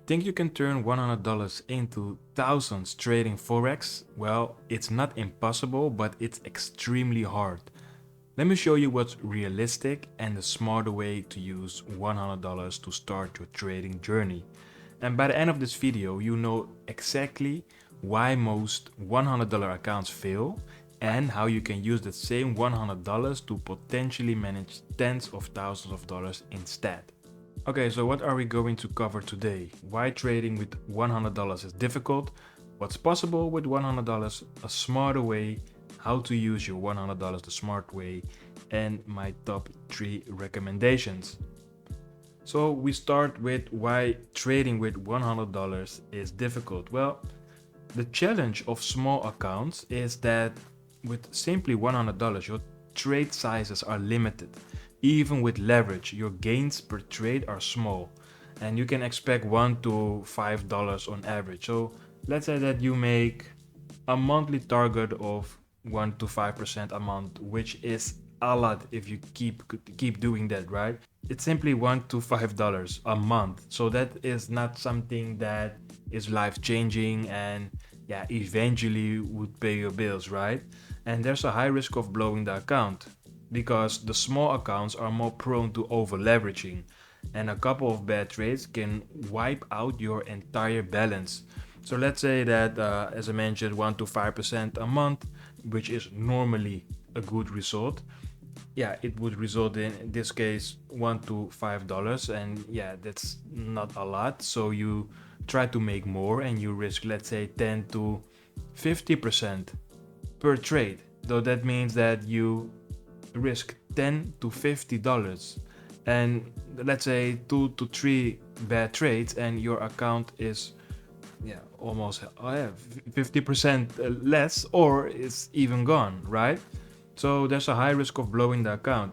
Think you can turn $100 into thousands trading Forex? Well, it's not impossible, but it's extremely hard. Let me show you what's realistic and the smarter way to use $100 to start your trading journey. And by the end of this video, you know exactly why most $100 accounts fail and how you can use the same $100 to potentially manage tens of thousands of dollars instead. Okay, so what are we going to cover today? Why trading with $100 is difficult, what's possible with $100, a smarter way, how to use your $100 the smart way, and my top 3 recommendations. So we start with why trading with $100 is difficult. Well, the challenge of small accounts is that with simply $100, your trade sizes are limited. Even with leverage, your gains per trade are small and you can expect $1 to $5 on average. So let's say that you make a monthly target of 1 to 5% a month, which is a lot if you keep doing that, right? It's simply $1 to $5 a month. So that is not something that is life changing and eventually would pay your bills, right? And there's a high risk of blowing the account, because the small accounts are more prone to over leveraging, and a couple of bad trades can wipe out your entire balance. So let's say that, as I mentioned, 1 to 5% a month, which is normally a good result. It would result in this case $1 to $5, and that's not a lot. So you try to make more and you risk, let's say, 10 to 50% per trade. Though that means that you risk $10 to $50, and let's say 2 to 3 bad trades and your account is almost 50% less, or it's even gone, right? So there's a high risk of blowing the account,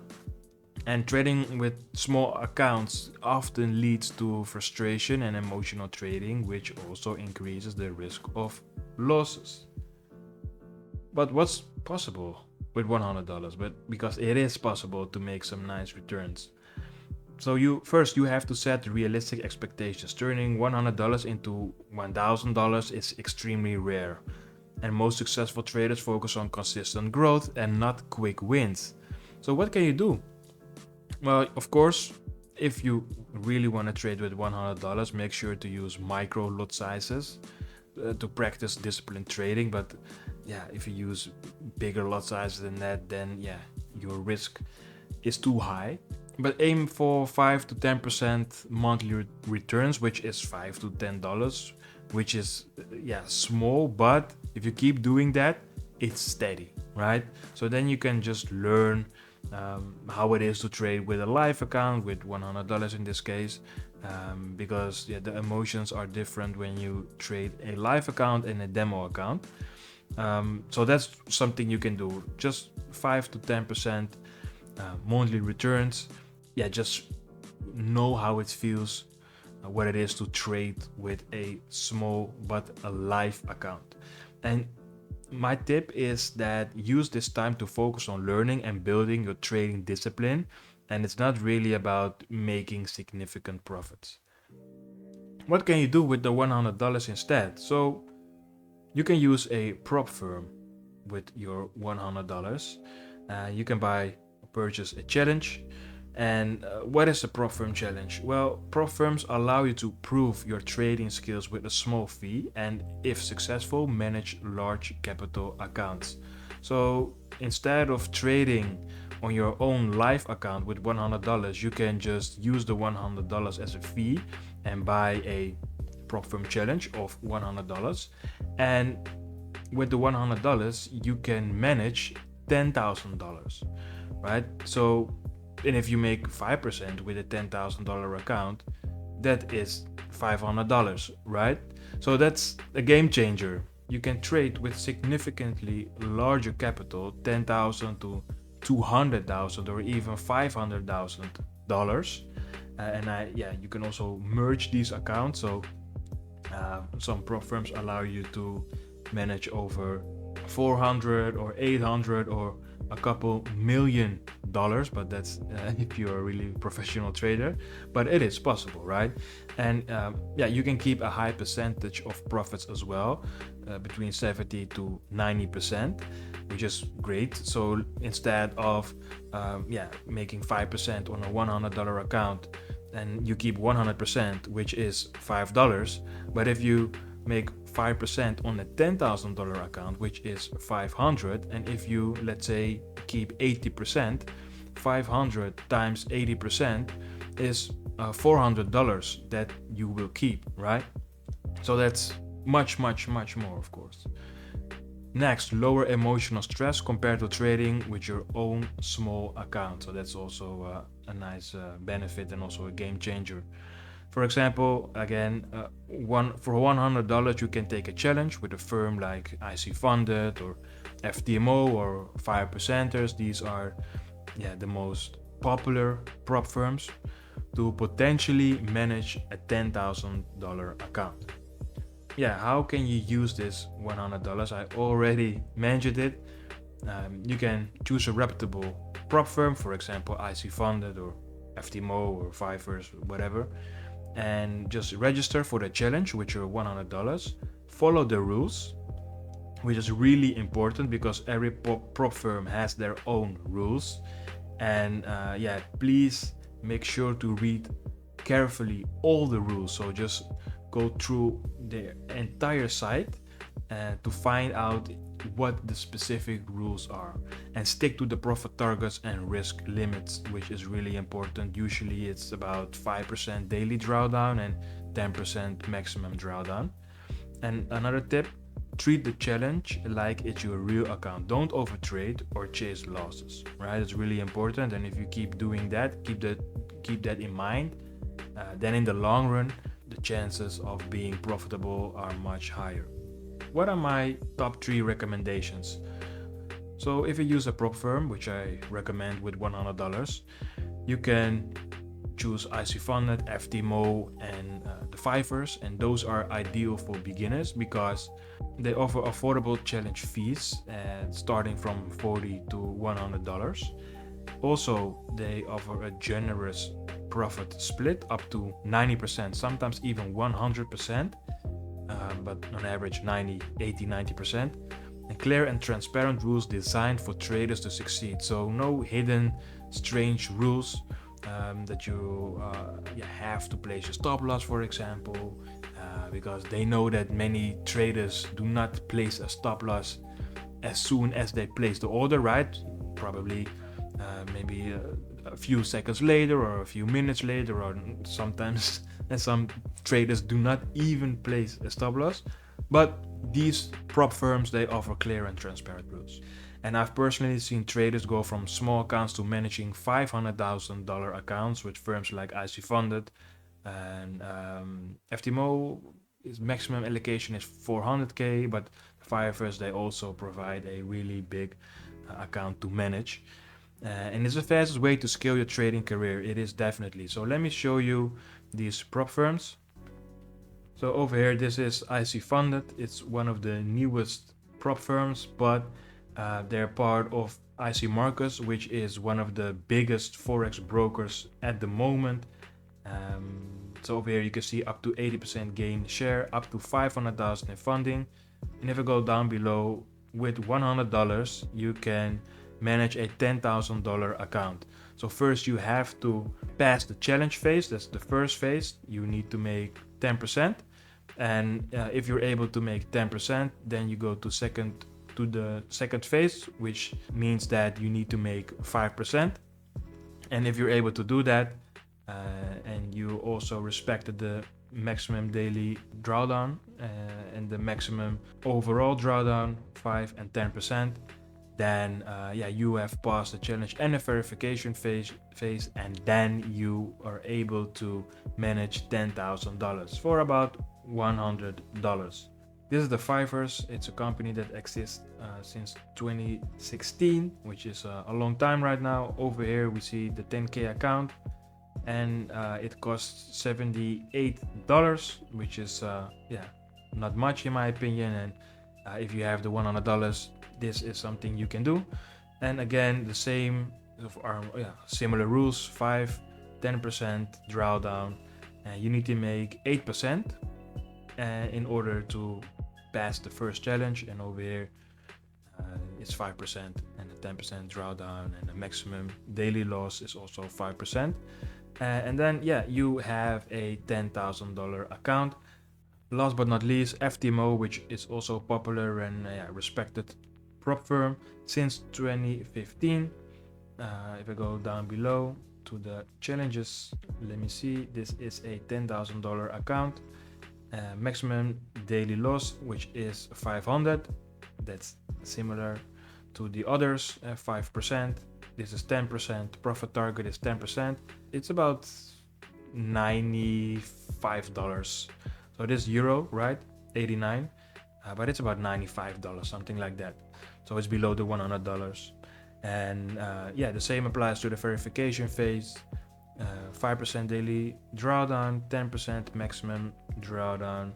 and trading with small accounts often leads to frustration and emotional trading, which also increases the risk of losses. But what's possible with $100? But because it is possible to make some nice returns. So you have to set realistic expectations. Turning $100 into $1,000 is extremely rare, and most successful traders focus on consistent growth and not quick wins. So what can you do? Well, of course, if you really want to trade with $100, make sure to use micro lot sizes to practice disciplined trading. But if you use bigger lot sizes than that, then your risk is too high. But aim for 5 to 10% monthly returns, which is $5 to $10, which is small, but if you keep doing that, it's steady, right? So then you can just learn how it is to trade with a live account with $100 in this case, because the emotions are different when you trade a live account and a demo account. So that's something you can do, just 5 to 10% monthly returns. Just know how it feels, what it is to trade with a small but a live account. And my tip is that use this time to focus on learning and building your trading discipline, and it's not really about making significant profits. What can you do with the $100 instead? So you can use a prop firm with your $100. You can purchase a challenge. And what is a prop firm challenge? Well, prop firms allow you to prove your trading skills with a small fee, and if successful, manage large capital accounts. So instead of trading on your own live account with $100, you can just use the $100 as a fee and buy a prop firm challenge of $100. And with the $100, you can manage $10,000, right? So, and if you make 5% with a $10,000 account, that is $500, right? So that's a game changer. You can trade with significantly larger capital, $10,000 to $200,000 or even $500,000. You can also merge these accounts. So some prop firms allow you to manage over 400 or 800 or a couple $1 million, but that's if you're a really professional trader, but it is possible, right? And yeah, you can keep a high percentage of profits as well, between 70 to 90%, which is great. So instead of yeah, making 5% on a $100 account, and you keep 100%, which is $5, but if you make 5% on a $10,000 account, which is 500, and if you, let's say, keep 80%, 500 times 80% is $400 that you will keep, right? So that's much more, of course. Next, lower emotional stress compared to trading with your own small account. So that's also a nice benefit and also a game changer. For example, again, for $100 you can take a challenge with a firm like ICFunded or FTMO or 5%ers. These are the most popular prop firms to potentially manage a $10,000 account. Yeah, how can you use this $100? I already mentioned it. You can choose a reputable prop firm, for example, ICFunded or FTMO or Fivers, whatever, and just register for the challenge with your $100. Follow the rules, which is really important because every prop firm has their own rules. And yeah, please make sure to read carefully all the rules. So just go through the entire site to find out what the specific rules are, and stick to the profit targets and risk limits, which is really important. Usually it's about 5% daily drawdown and 10% maximum drawdown. And another tip, treat the challenge like it's your real account. Don't overtrade or chase losses, right? It's really important. And if you keep doing that, keep that in mind, then in the long run the chances of being profitable are much higher. What are my top 3 recommendations? So if you use a prop firm, which I recommend with $100, you can choose ICFunded, FTMO, and the Fivers, and those are ideal for beginners because they offer affordable challenge fees starting from $40 to $100. Also, they offer a generous profit split up to 90%, sometimes even 100%, but on average 90%, and clear and transparent rules designed for traders to succeed. So no hidden strange rules that you have to place a stop loss, for example, because they know that many traders do not place a stop loss as soon as they place the order, right? Probably maybe a few seconds later or a few minutes later, or sometimes some traders do not even place a stop loss. But these prop firms, they offer clear and transparent rules. And I've personally seen traders go from small accounts to managing $500,000 accounts with firms like ICFunded, and FTMO. Its maximum allocation is $400K, but Fivers, they also provide a really big account to manage. And it's the fastest way to scale your trading career. It is definitely. So let me show you these prop firms. So over here, this is ICFunded. It's one of the newest prop firms, but they're part of IC Markets, which is one of the biggest Forex brokers at the moment. So over here you can see up to 80% gain share, up to 500,000 in funding. And if I go down below, with $100 you can manage a $10,000 account. So first you have to pass the challenge phase. That's the first phase. You need to make 10%, and if you're able to make 10%, then you go to the second phase, which means that you need to make 5%. And if you're able to do that, and you also respected the maximum daily drawdown and the maximum overall drawdown, 5 and 10%, then you have passed the challenge and the verification phase, and then you are able to manage $10,000 for about $100. This is the Fivers. It's a company that exists since 2016, which is a long time right now. Over here we see the 10K account, and it costs $78, which is not much in my opinion. And if you have the $100, this is something you can do. And again, the same, similar rules, 5, 10% drawdown. You need to make 8% in order to pass the first challenge, and over here it's 5% and a 10% drawdown, and the maximum daily loss is also 5%. And then you have a $10,000 account. Last but not least, FTMO, which is also popular and respected prop firm since 2015. If I go down below to the challenges, let me see, this is a $10,000 account. Maximum daily loss, which is 500. That's similar to the others, 5%. This is 10%. Profit target is 10%. It's about $95. So this euro, right? 89, but it's about $95, something like that. So it's below the $100. And the same applies to the verification phase. 5% daily drawdown, 10% maximum drawdown,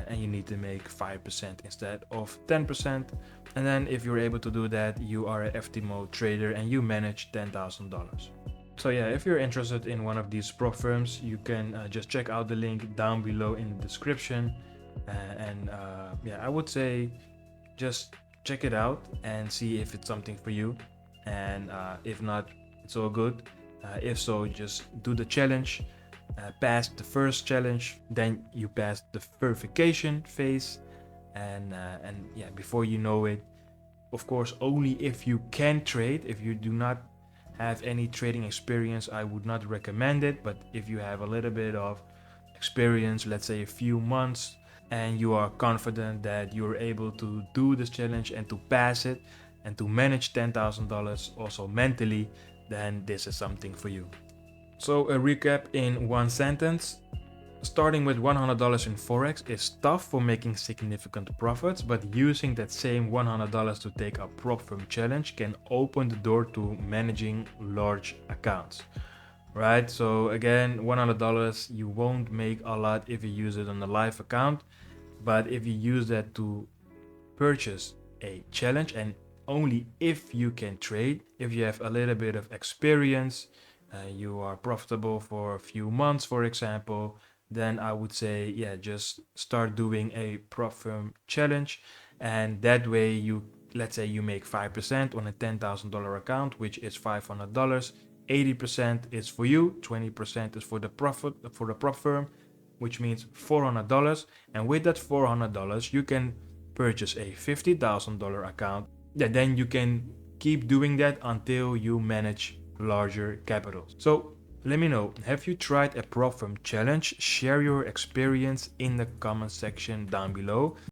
and you need to make 5% instead of 10%. And then if you're able to do that, you are a FTMO trader and you manage $10,000. So if you're interested in one of these prop firms, you can just check out the link down below in the description. I would say just check it out and see if it's something for you. And if not, it's all good. If so, just do the challenge, pass the first challenge, then you pass the verification phase, and before you know it, of course, only if you can trade. If you do not have any trading experience, I would not recommend it. But if you have a little bit of experience, let's say a few months, and you are confident that you're able to do this challenge and to pass it and to manage $10,000 also mentally, then this is something for you. So a recap in one sentence: starting with $100 in Forex is tough for making significant profits, but using that same $100 to take a prop firm challenge can open the door to managing large accounts. Right? So again, $100, you won't make a lot if you use it on a live account, but if you use that to purchase a challenge, and only if you can trade, if you have a little bit of experience, you are profitable for a few months, for example, then I would say, just start doing a prop firm challenge. And that way, let's say you make 5% on a $10,000 account, which is $500. 80% is for you, 20% is for the prop firm, which means $400. And with that $400, you can purchase a $50,000 account. Then you can keep doing that until you manage larger capitals. So let me know, have you tried a prop firm challenge? Share your experience in the comment section down below.